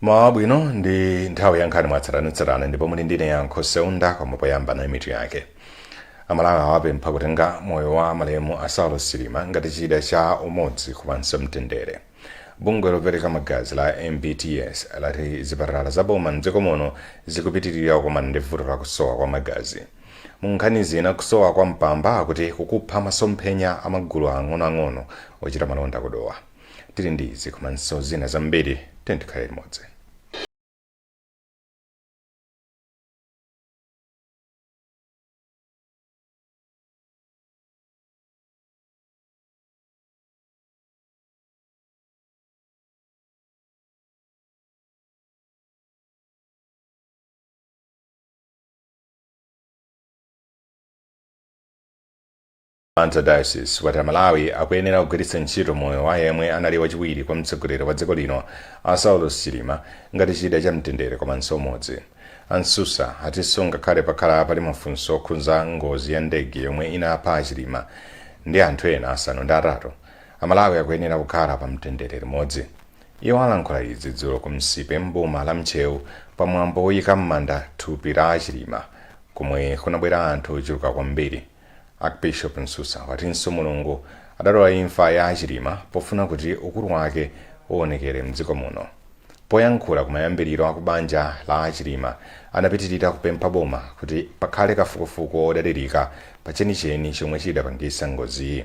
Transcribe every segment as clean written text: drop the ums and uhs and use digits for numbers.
Mabwino ndi nthawi ya nkhani mwatsatanetsatane ndipo muli ndine yankho seunda koma poyamba na mitu yake. Amalawi awapempha kutenga moyo wa malemu a Saulo Silima ngati chida cha umodzi komanso mtendere. Bungwe lopereka magazi la MBTS lati zipatala zaboma mdziko muno zikupitirira kukumana ndi vuto la kusowa kwa magazi. Mu nkhani zina kusowa kwa mpamba akuti kukupha masomphenya amagulu ang'onoang'ono ochita malonda kudowa. Tili ndi izi komanso zina zambiri tikhale limodzi. Diocese wati Malawi akuyenera kugwiritsa ntchito moyo wa yemwe anali wachiwiri kwa mtsogoleri wa dziko lino a Saulo Silima ngati chida cha mtendere komanso umodzi. Ansusa atinso ngakhale pakhala pali mafunso okhudza ngozi ya ndege yomwe inapha achilima ndi anthu ena asanu ndi atatu, Amalawi akuyenera kukhala pa mtendere limodzi. Iwo alankhula izi dzulo ku msipe mboma la Mchewu pamwambo woyika m'manda thupi la achilima komwe kunabwera anthu ochuluka kwambiri. Archbishop Nsusa watinso Mulungu adalola imfa ya achilima pofuna kuti ukulu wake uonekere mdziko muno. Poyankhula kumayambiriro akubanja la achilima anapitirira kupempha boma kuti pakhale kafukufuku odalirika pa chenicheni chomwe chidapangisa ngoziyi.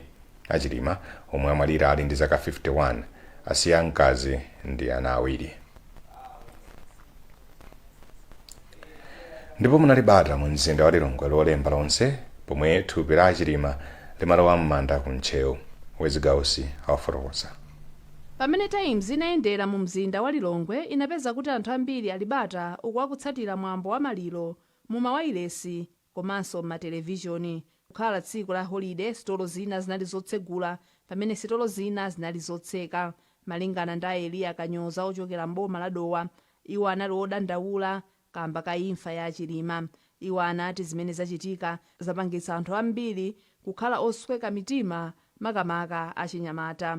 Achilima omwe amwalira ali ndi zaka 51 asiya mkazi ndi ana awiri. Ndipo munali bata mu mzinda wa Lilongwe lolemba lonse pomwe thupi la achilima limalowa m'manda ku Mchewu. Wezigausi awafotokoza. Pamene Times inayendera mu mzinda wa Lilongwe inapeza kuti anthu ambiri ali bata uku akutsatira mwambo wa maliro mu mawayilesi komanso m'matelevishoni. Kukhala tsiku la holiday, sitolo zina zinali zotsegula pamene sitolo zina zinali zotseka. Malingana ndi Eliya Kanyoza ochokera mboma la Dowa, iwo anali odandaula kamba ka imfa ya achilima. Iwo anati zimene zachitika zapangitsa anthu ambiri kukhala osweka mitima makamaka achinyamata.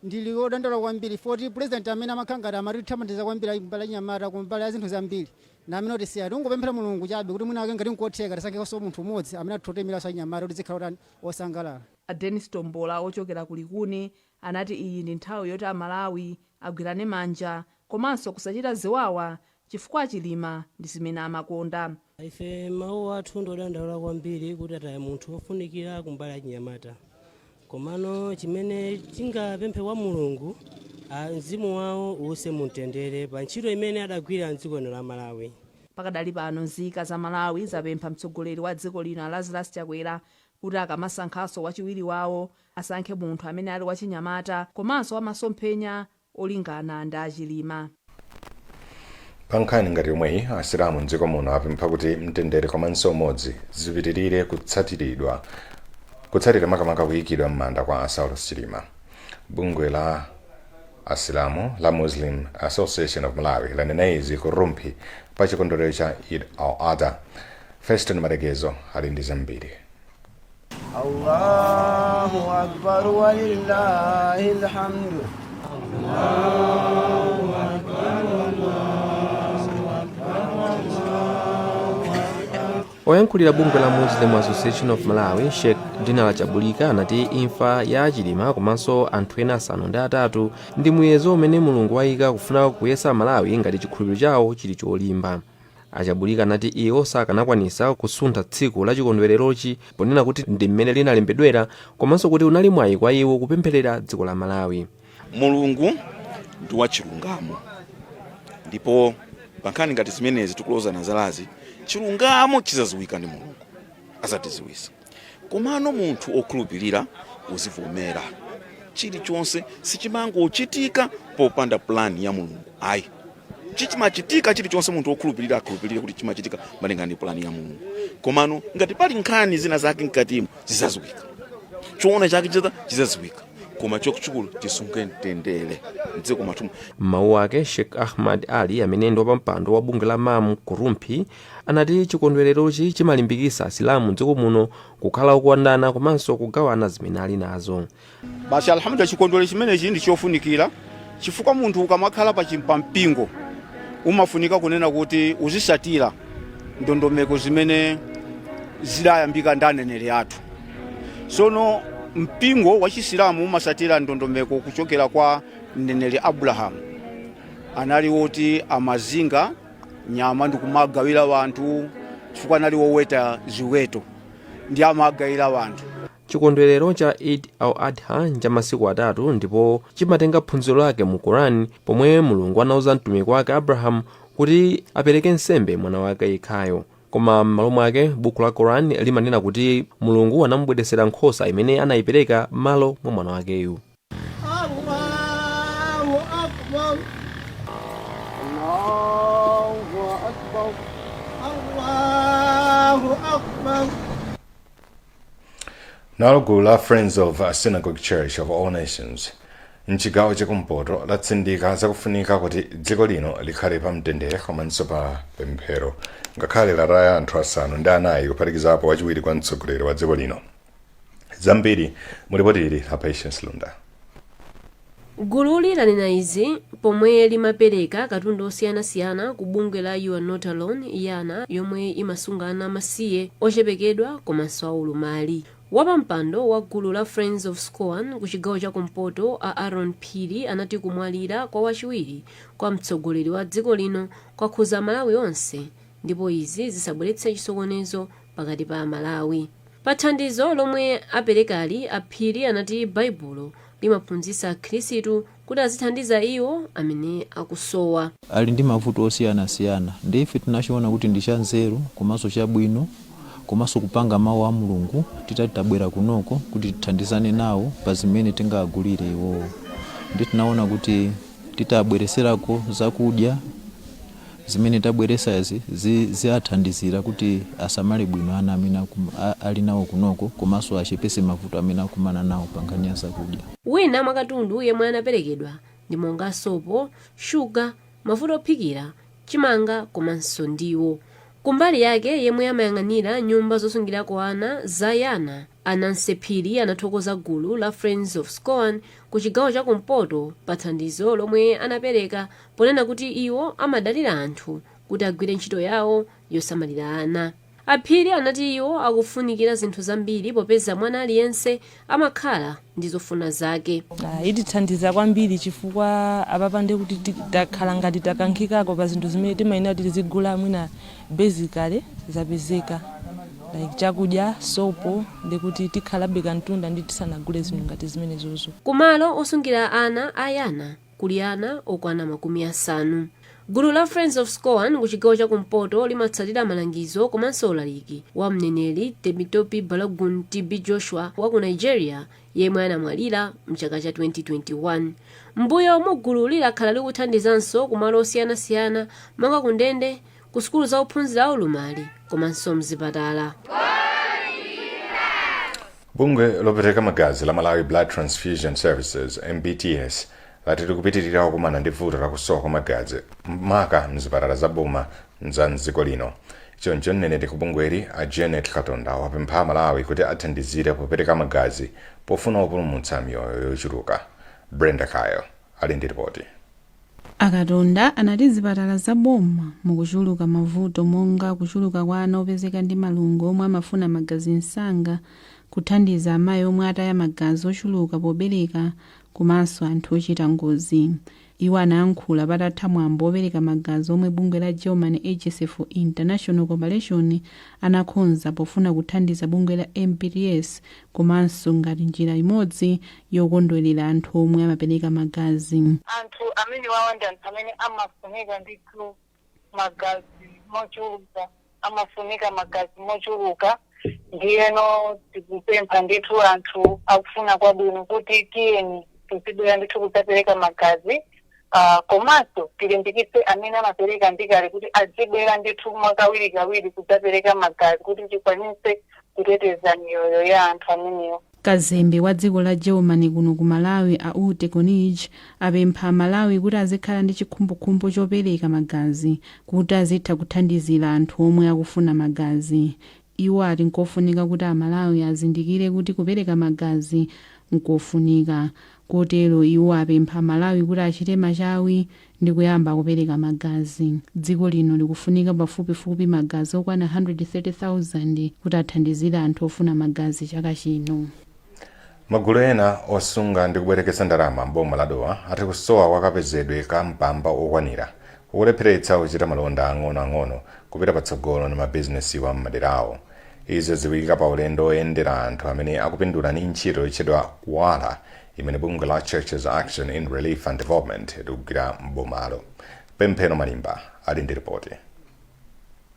Ndili odandaula kwambiri foti president amene amakhangata amatithamangitsa kwambiri mbali nyamata kumbali ya zinthu zambiri. Na amene oti siya ungopemphera Mulungu chabe kuti mwina ngati nkotheka tisankhenso munthu umodzi amene atitotemera achinyamata kuti zikhala osangalala. Dennis Tombola ochokera ku Likuni anati iyi ndi nthawi yoti Amalawi agwirane manja komanso kusachita ziwawa chifukwa achilima ndi zimene amakonda. Ife mawu athu ndodandaula kwambiri kuti ataya munthu wofunikira kumbali ya chinyamata. Komano chimene tingapemphe kwa Mulungu mzimu wawo uwuse mumtendere pa ntchito imene adagwira mdziko lino la Malawi. Pakadali pano nzika za Malawi zapempha mtsogoleri wa dziko lino Lazarus Chakwera kuti akamasankhanso wachiwiri wawo asankhe munthu amene ali wachinyamata komanso wamasomphenya olingana ndi achilima. Pa nkhani ngati yomweyi asilamu mdziko muno apempha kuti mtendere komanso umodzi zipitirire kutsatira makamaka kuyikidwa m'manda kwa Saulo Silima. Bungwe la asilamu la Muslim Association of Malawi lanena izi ku Rumpi pa chikondwerero cha Eid al-Adha. Feston Maregezo ali ndi zambiri. Allahu akbar wa lillahi alhamdu. Allahu akbar Oyankhulira bungwe la Muslim Association of Malawi, Sheikh Dinala Chabulika anati imfa ya achilima komanso anthu ena asanu ndi atatu ndi muyezo umene Mulungu wayika kufuna kuyesa Malawi ngati chikhulupiriro chawo chili cholimba. Achabulika anati iwo sakanakwanisa kusuntha tsiku la chikondwererochi ponena kuti ndi mmene linalembedwera komanso kuti unali mwayi kwa iwo kupempherera dziko la Malawi. Mulungu ndi wachilungamo, ndipo pankhani ngati zimenezi tikuloza nazalazi chilungamo chizaziwika ndi Mulungu azatiziwisa. Komano munthu okhulupirira uzivomera chilichonse sichimangochitika popanda plani ya Mulungu. Ayi, chichimachitika chilichonse munthu okhulupirira akhulupirire kuti chimachitika malingana ndi plani ya Mulungu. Komano ngati pali nkhani zina zake mkatimo zizaziwika, choona chake chizaziwika, koma chokuchukulu tisunge mtendere mdziko mathu. Mawu ake Sheikh Ahmad Ali amene ndi wapampando wa bungwe la MAM ku Rumpi anati chikondwererochi chimalimbikisa asilamu mdziko muno kukhala okondana komanso kugawana zimene ali nazo. Basi alhamdulillah chikondwerero chimenechi ndi chofunikira chifukwa munthu ukamakhala pa mpingo umafunika kunena kuti uzisatira ndondomeko zimene zidayambika ndi aneneri athu. Sono mpingo wa Chisilamu umasatira ndondomeko kuchokera kwa mneneri Abrahamu, anali woti amazinga nyama ndi kumagawira wanthu chifukwa anali woweta ziweto ndi amagawira wanthu. chikondwerero cha Eid al-Adha cha masiku atatu ndipo chimatenga phunziro lake mu Quran, pomwe Mulungu anauza mtumiki wake Abrahamu kuti apereke nsembe mwana wake yekhayo. Koma m'malo mwake buku la Quran limanena kuti Mulungu anamubweresera nkhosa imene anayipereka m'malo mwa mwana wakeyu. Allahu Akbar, Allahu Akbar, Allahu Akbar. Nalo gulu la Friends of Synagogue Church of All Nations mchigawo chakumpoto latsindika zakufunika kuti dziko lino likhale pa mtendere komanso pa pemphero, ngakhale lataya anthu asanu ndi anayi kuphatikizapo wachiwiri kwa mtsogoleri wa dziko lino. Zambiri mulipotili la Patience Lunda. Gululi lanena izi pomwe limapereka katundu osiyanasiyana ku bungwe la You Are Not Alone yana yomwe imasungana masiye ochepekedwa komanso aulumali. Wapampando wa gulu la Friends of Scoan ku chigawo chakumpoto a Aaron Phiri anati kumwalira kwa wachiwiri kwa mtsogoleri wa dziko lino kwakhuza Malawi onse, ndipo izi zisabweretse chisokonezo pakati pa Malawi. Pa thandizo lomwe aperekali, Phiri anati Baibulo limaphunzitsa Akhristu kuti azithandiza iwo amene akusowa. Ali ndi mavuto osiyanasiyana, ndi ife tinachiona kuti ndi chanzeru komanso chabwino komanso kupanga mawu a Mulungu titabwera kunoko kuti tithandizane nawo pa zimene tingagulire iwowo. Ndi tinaona kuti titabwereserako zakudya zimene tabweresazi ziathandizira kuti asamale bwino ana amene ali nawo kunoko komanso achepese mavuto amene akumana nawo pa nkhani ya zakudya. Wina mwa katundu yemwe anaperekedwa ndi monga sopo, shuga, mafuta ophikira, chimanga komanso ndiwo. Kumbali yake yemwe amayang'anira nyumba zosungirako ana za yana, Ananse Phiri anathokoza gulu la Friends of Scoan ku chigawo chakumpoto pa thandizo lomwe anapereka, ponena kuti iwo amadalira anthu kuti agwire ntchito yawo yosamalira ana. Phiri anati iwo akufunikira zinthu zambiri popeza mwana aliyense amakhala ndi zofuna zake. Itithandiza kwambiri chifukwa apapande kuti takhala ngati takankhikako pa zinthu zimene timayenera tizigula mwina basically zapezeka, like chakudya, sopo, ndikuti tikhalabe kantunda ndi tisanagule zinthu ngati zimene zozo. Kumalo osungira ana ayana kuli ana okwana 50. Gulu la Friends of Scoan ku chigawo chakumpoto limatsatira malangizo komanso ulaliki wa mneneri Temitope Balogun TB Joshua wa ku Nigeria yemwe anamwalira mchaka cha 2021. Mbuyo mu gulu lakhala likuthandizanso kumalo osiyanasiyana monga ku ndende, ku sukulu za ophunzira aulumali komanso mzipatala. Bungwe lopereka magazi la Malawi Blood Transfusion Services MBTS lati likupitirira kukumana ndi vuto lakusowa kwa magazi maka mzipatala za boma za mdziko lino. Choncho mneneri ku bungweli a Janet Katonda wapempha Malawi kuti athandizire popereka magazi pofuna kupulumutsa miyoyo yochuluka. Brenda Kayo ali ndi ripoti. Akatonda anati zipatala za boma mukuchuluka mavuto monga kuchuluka kwa ana opezeka ndi malungo omwe amafuna magazi msanga, kuthandiza amayi omwe ataya magazi ochuluka pobereka, komanso anthu ochita ngozi. Iwo anayankhula patatha mwambo opereka magazi omwe bungwe la German Agency for International Cooperation anakonza pofuna kuthandiza bungwe la MPTS komanso ngati njira imodzi yokondwerera anthu omwe amapereka magazi. Anthu amene wawanda anthu amene amafunika ndithu magazi mochuluka, amafunika magazi mochuluka, ndiyeno tikupempha ndithu anthu akufuna kwabwino kuti tiyeni tizibwera ndithu kudzapereka magazi. Komanso tilimbikitse amene amapereka ndikale kuti azibwera ndithu mwakawirikawiri kudzapereka magazi kuti tikwanise kuteteza miyoyo ya anthu amenewo. Kazembe wa dziko la Germany kuno ku Malawi a Ute Konij apempha Malawi kuti azikhala ndi chikhumbokhumbo chopereka magazi kuti azitha kuthandizira anthu omwe akufuna magazi. Iwo ati nkofunika kuti Amalawi azindikire kuti kupereka magazi nkofunika. kotero iwo apempha Malawi kuti achite machawi ndi kuyamba kupereka magazi. Dziko lino likufunika pafupifupi magazi okwana 130,000 kuti athandizire anthu ofuna magazi chaka chino. Magulu ena osunga ndi kubwereketsa ndalama m'boma la Dowa ati kusowa kwakapezedwe ka mpamba okwanira kulepheretsa kuchita malonda ang'onoang'ono kupita patsogolo ndi mabizinesi wa m'maderawo. Izo ziwika pa ulendo oyendera anthu amene akupindula ndi ntchito yotchedwa kuwala imene bungwe la Churches Action in Relief and Development likugwira m'bomalo. Pemphero Malimba ali ndi ripoti.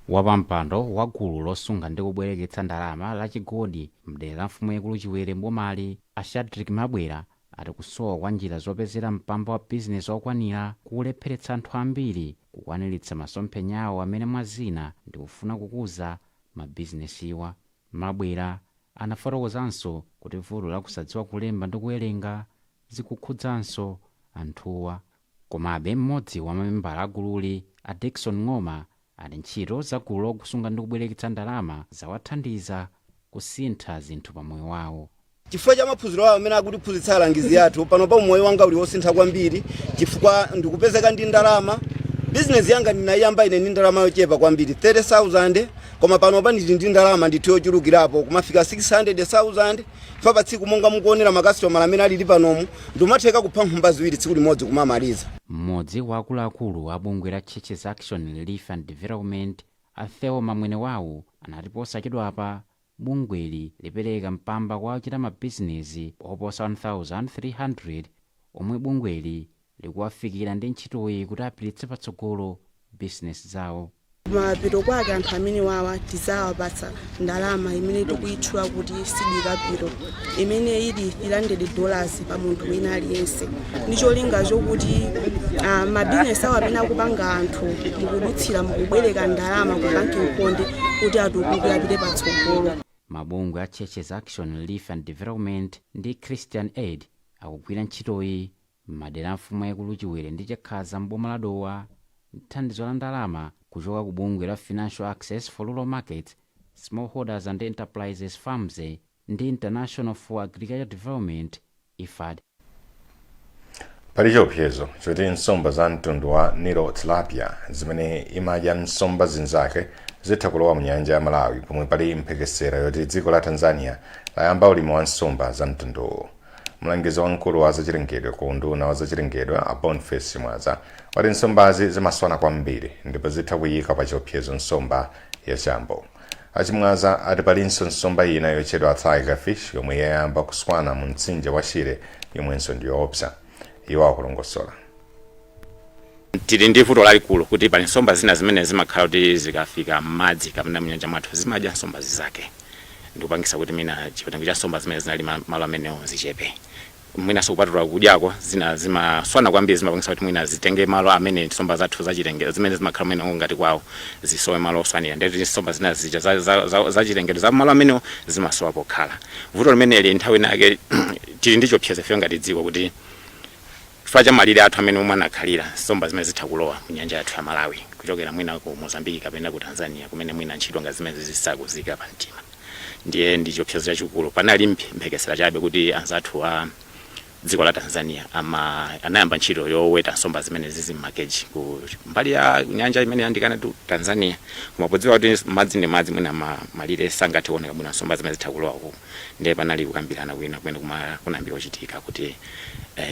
Wapampando wa gulu losunga ndi kubwereketsa ndalama la chigodi mdera la mfumu yaikulu Chiwere mbomali a Shadrack Mabwera ati kusowa kwa njira zopezera mpamba wa bizinesi okwanira kulepheretsa anthu ambiri kukwaniritsa masomphenya awo amene mwazina ndi kufuna kukuza mabizinesiwa. Mabwera anafotokozanso kuti vuto la kusadziwa kulemba ndi kuwerenga zikukhudzanso anthuwa. Komabe mmodzi wa mamembala a gululi a Dickson Ng'oma ati ntchito za gulu lokusunga ndi kubwereketsa ndalama zawathandiza kusintha zinthu pa moyo wawo. Chifukwa cha maphunziro awo amene akutiphunzitsa alangizi athu pano pa moyo wanga uli wosintha kwambiri chifukwa ndikupezeka ndi ndalama. Business yanga ndinayamba ine ndi ndalama yochepa kwambiri 30,000 koma pano pa ndi ndalama ndithu yochulukirapo kumafika 600,000 fa pa tsiku monga mukuonera makasitomala amene alili panomu ndimatheka kupha nkhumba ziwiri tsiku limodzi kumamaliza. Mmodzi wa akuluakulu a bungwe la Churches Action Relief and Development Theo Mamwene wawo anati posachedwapa bungweli lipereka mpamba kwa ochita mabizinesi oposa 1,300 omwe bungweli likuwafikira ndi ntchitoyi kuti apititse patsogolo bizinesi zawo. Mapito kwake anthu amene wawa tizawapatsa ndalama imene tikuyitchula kuti seed capital imene ili $300 pa munthu wina aliyense. Ndicholinga chokuti mabizinesi awo amene akupanga anthu mukudutsira mukubwereka ndalama ku banki nkhonde kuti atukuke apite patsogolo. Mabungwe a Churches Action Relief and Development ndi Christian Aid akugwira ntchitoyi m'madera mfumu yaikulu Chiwere ndi Chakhaza m'boma la Dowa thandizo la ndalama kuchoka ku bungwe la Financial Access for Rural Markets, Smallholders and Enterprises Farms ndi International for Agricultural Development IFAD. Pali chiopsezo choti nsomba za mtundu wa Nilo tilapia zimene imadya nsomba zinzake zitha kulowa mu nyanja ya Malawi pomwe pali mphekesera yoti dziko la Tanzania layamba ulimi wa nsomba za mtunduwo. Mlangizi wamkulu wa zachilengedwe ku unduna wa zachilengedwe a Boniface Mwaza wati nsombazi zimaswana kwambiri ndipo zitha kuyika pa chiopsezo nsomba ya chambo. Achimwaza ati palinso nsomba ina yotchedwa tigerfish yomwe yayamba kuswana mu mtsinje wa Shire yomwenso ndiyoopsa. Iwo akulongosola. Tili ndi vuto lalikulu kuti pali nsomba zina zimene zimakhala kuti zikafika m'madzi kapena mnyanja mwathu zimadya nsomba zake. Ndikupangisa kuti mina chipatango cha nsomba zimene zinali malo amenewo zichepe. Mwina sokupatula kudyako zina zimaswana kwambiri zimapangisa kuti mwina zitenge malo amene nsomba zathu zachilengedwe zimene zimakhala mwina ngati kwawo zisowe malo oswanira. Ndeti nsomba zina zija zachilengedwe za malo amenewo zimasowa pokhala. Vuto limeneli nthawi nake tili ndi chiopsezo ife ngati dziko kuti faja malire athu amene omwe anakhalira nsomba zimene zitha kulowa mu nyanja yathu ya Malawi kuchokera mwina ku Mozambique kapena ku Tanzania kumene mwina ntchito ngati zimene zisakuzika pa mtima. Ndiye ndi chiopsezo chachikulu panali mphekesera chabe kuti anzathu a dziko la Tanzania anayamba ntchito yoweta nsomba zimene zizi m'makeji ku mbali ya nyanja imene yandikana tu Tanzania kumapodziwa kuti madzi ndi madzi mwina malire sangati oneka bwino nsomba zimene zitha kulowa ku. Ndiye panali kukambirana kwina kunambira kuchitika kuti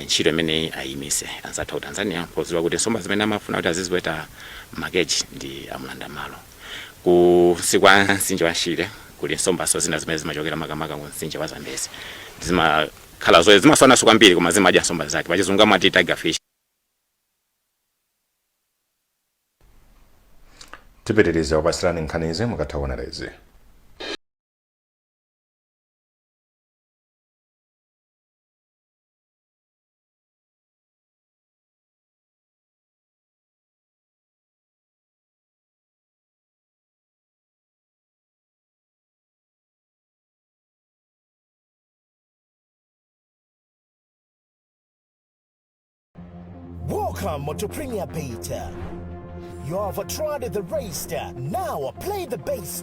ntchito imene ayimise anzathu a Tanzania podziwa kuti nsomba zimene amafuna kuti aziziweta m'makeji ndi amulanda malo ku sikwa mtsinje wa Shire kuli nsomba zina zimene zimachokera makamaka ku mtsinje wa Zambezi zimakhala zoye zimaswana kwambiri koma zimadya nsomba zake pachizungu amati tigerfish. Tipitiriza wapasirani nkhani izi mukathaona lezi. Welcome to Premier Beta. You have tried the race, now play the base.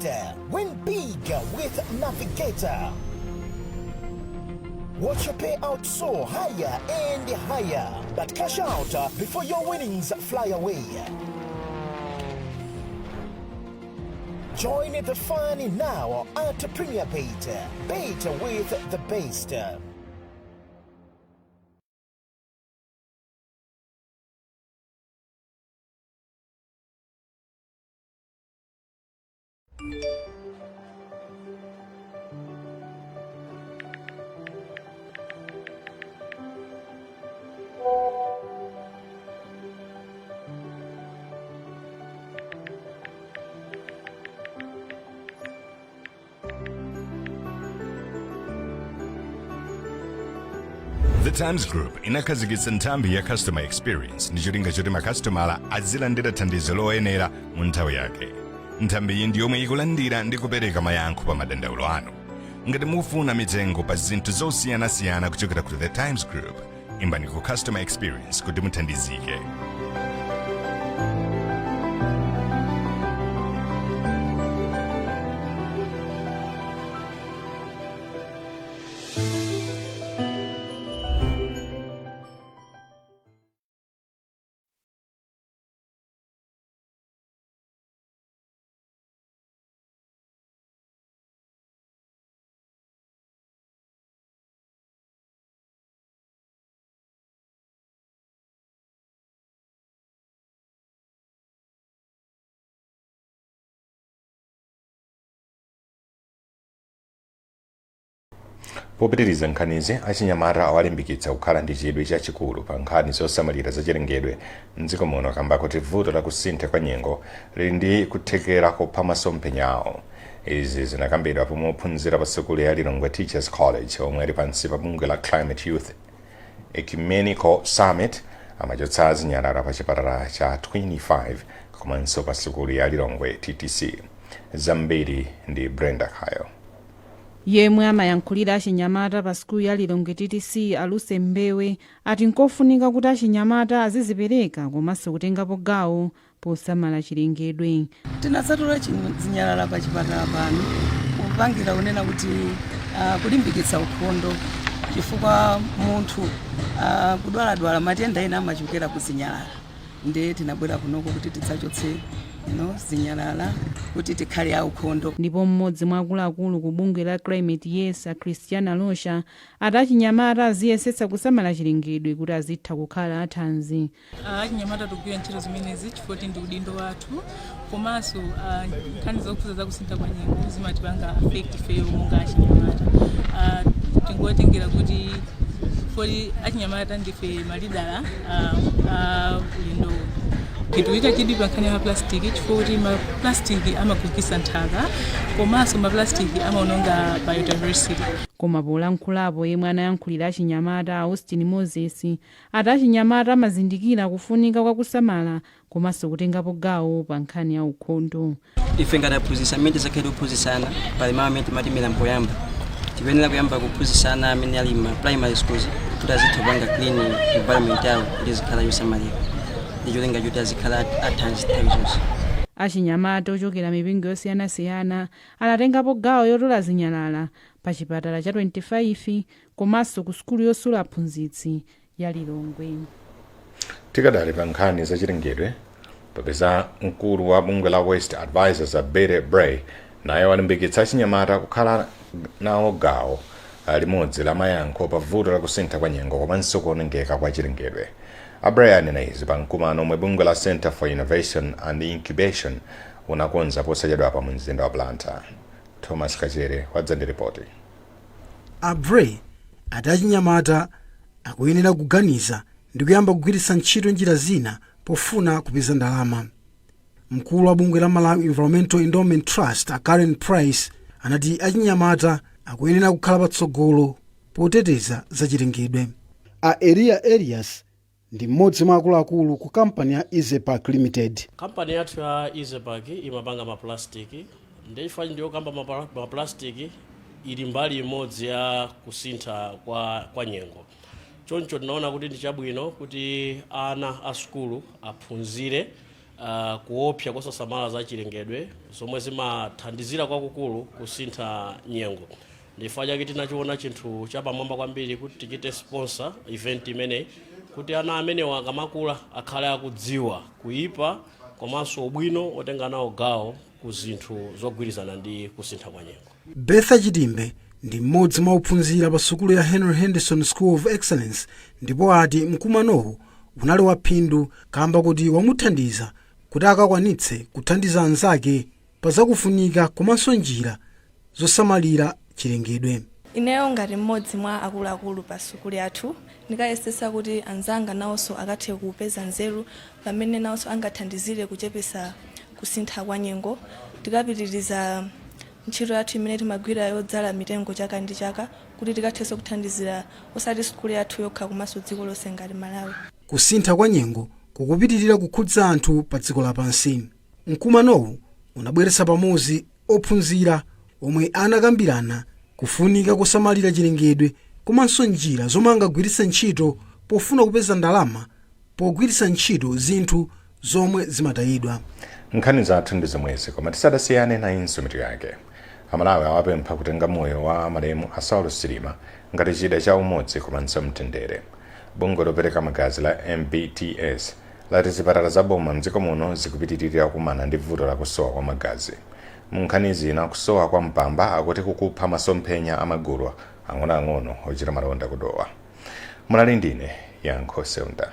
Win big with Navigator. Watch your payout soar higher and higher, but cash out before your winnings fly away. Join the fun now at Premier Bait. Bait with the best. The Times Group inakhazikitsa nthambi ya customer experience ndi cholinga choti makasitomala azilandira thandizo loyenera mu nthawi yake. Nthambi iyi ndi yomwe ikulandira ndi kupereka mayankho pa madandaulo anu. Ngati mufuna mitengo pa zinthu zosiyanasiyana kuchokera ku The Times Group, imbani ku customer experience kuti muthandizike. Popitiriza nkhanizi, achinyamata awalimbikitsa kukhala ndi chidwi chachikulu pa nkhani zosamalira zachilengedwe m'dziko muno kamba kuti vuto la kusintha kwa nyengo lili ndi kuthekera kupha masomphenya awo. Izi zinakambidwa pomwe ophunzira pa sukulu ya Lilongwe Teachers College omwe ali pansi pa bungwe la Climate Youth Ecumenical Summit amachotsa azinyalala pa chipatala cha 25 komanso pa sukulu ya Lilongwe TTC. Zambiri ndi Brenda Khayo. Yemwe amayankhulira achinyamata pa sukulu ya Lilongwe TTC Aluse Mbewe ati nkofunika kuti achinyamata azizipereka komanso kutengapo gawo posamala chilengedwe. Tinasatula zinyalala pa chipatala pano kupangira kunena kuti kulimbikitsa ukhondo chifukwa munthu kudwaladwala matenda ena amachokera kuzinyalala. Ndiye tinabwera kunoko kuti tidzachotse zinyalala kuti tikhale aukhondo. Ndipo mmodzi mwa akuluakulu ku bungwe la Climate Yes Christiana Losha ati achinyamata aziyesetsa kusamala chilengedwe kuti azitha kukhala athanzi. Achinyamata tikugwira ntchito zimenezi chifukwa ndi udindo wathu komanso nkhani zokhuza za kusintha kwa nyengo zimatipanga affect ifeyo monga achinyamata. Tingotenga kuti foli achinyamata ndife malidala udindo. Kituita chidi pa nkhani ya plastiki chifukwa kuti plastiki amagugisa nthaka komanso plastiki amaononga biodiversity. Koma polankhulapo yemwe anayankhulira achinyamata Austin Moses ati achinyamata amazindikira kufunika kwa kusamala komanso kutengapo gawo pa nkhani ya ukhondo. Ife ngati aphunzitsi amene tizakhale kuphunzitsana pali mawu amene timatimira mpoyamba tiyenera kuyamba kuphunzitsana amene ali ma primary schools kuti azitha kupanga clean environment yawo kuti izikhala yosamalika. Ndicholinga choti azikhala athanzi nthawi zonse. Achinyamata ochokera mipingo yosiyanasiyana anatengapo gawo yotola zinyalala pa chipatala cha 25 komanso ku sukulu yosula aphunzitsi ya Lilongwe. Tikadali pa nkhani zachilengedwe popeza mkulu wa bungwe la West Advisors Abere Bray naye walimbikitsa achinyamata kukhala nawo gawo limodzi la mayankho pa vuto la kusintha kwa nyengo komanso kuonongeka kwa chilengedwe. Abray anena izi pa mkumano omwe bungwe la Center for Innovation and Incubation unakonza posachedwa pa mzinda wa Blantyre. Thomas Kachere wadzandiripoti. Abray ati achinyamata akuyenera kuganiza ndi kuyamba kugwiritsa ntchito njira zina pofuna kupeza ndalama. Mkulu wa bungwe la Malawi Environmental Endowment Trust Karen Price anati achinyamata akuyenera kukhala patsogolo poteteza zachilengedwe. Elia Elias ndi mmodzi mwa akuluakulu ku kampani ya Easypark Limited. Kampani yathu ya Easypark imapanga maplastiki ndifa ndiyo kamba maplastiki ili mbali imodzi ya kusintha kwa nyengo. Choncho tunaona kuti ndi chabwino kuti ana a skulu aphunzire kuopsa kosasamala za chilengedwe zomwe zimathandizira kwakukulu kusintha nyengo. ndifukwa chake tinachiona chinthu chapamwamba kwambiri kuti tichite sponsor event imeneyi kuti ana amenewa akamakula akhale akudziwa kuipa komanso ubwino otenga nawo gawo ku zinthu zogwirizana ndi kusintha kwa nyengo. Betha Chitimbe ndi mmodzi mwa ophunzira pa sukulu ya Henry Henderson School of Excellence ndipo ati mkumanowu unali waphindu kamba kuti wamuthandiza kuti akakwanitse kuthandiza anzake pa zakufunika komanso njira zosamalira chilengedwe. Ineyo ngati mmodzi mwa akuluakulu pa sukulu yathu ndikayesesa kuti anzanga nawonso akathe kupeza nzeru pamene nawonso angathandizire kuchepesa kusintha kwa nyengo. Tikapitiriza ntchito yathu imene timagwira yodzala mitengo chaka ndi chaka kuti tikathenso kuthandizira osati sukulu yathu yokha komanso dziko lonse ngati Malawi. Kusintha kwa nyengo kukupitirira kukhudza anthu pa dziko lapansi. Mkumanowu unabweretsa pamodzi ophunzira omwe anakambirana kufunika kusamalira chilengedwe komanso njira zomwe angagwiritse ntchito pofuna kupeza ndalama pogwiritsa ntchito zinthu zomwe zimatayidwa. Nkhani zathu ndi zomwezi koma tisadasiyane na insumitu yake. Amalawi awapempha kutenga moyo wa malemu a Saulo Silima ngati chida cha umodzi komanso mtendere. Bungwe lopereka magazi la MBTS lati zipatala za boma mdziko muno zikupitirira kumana ndi vuto la kusowa kwa magazi. Munkhani zina kusowa kwa mpamba akuti kukupha masomphenya amagulu ang'onoang'ono ochita malonda kudowa. Munali ndine Yankho Seunda.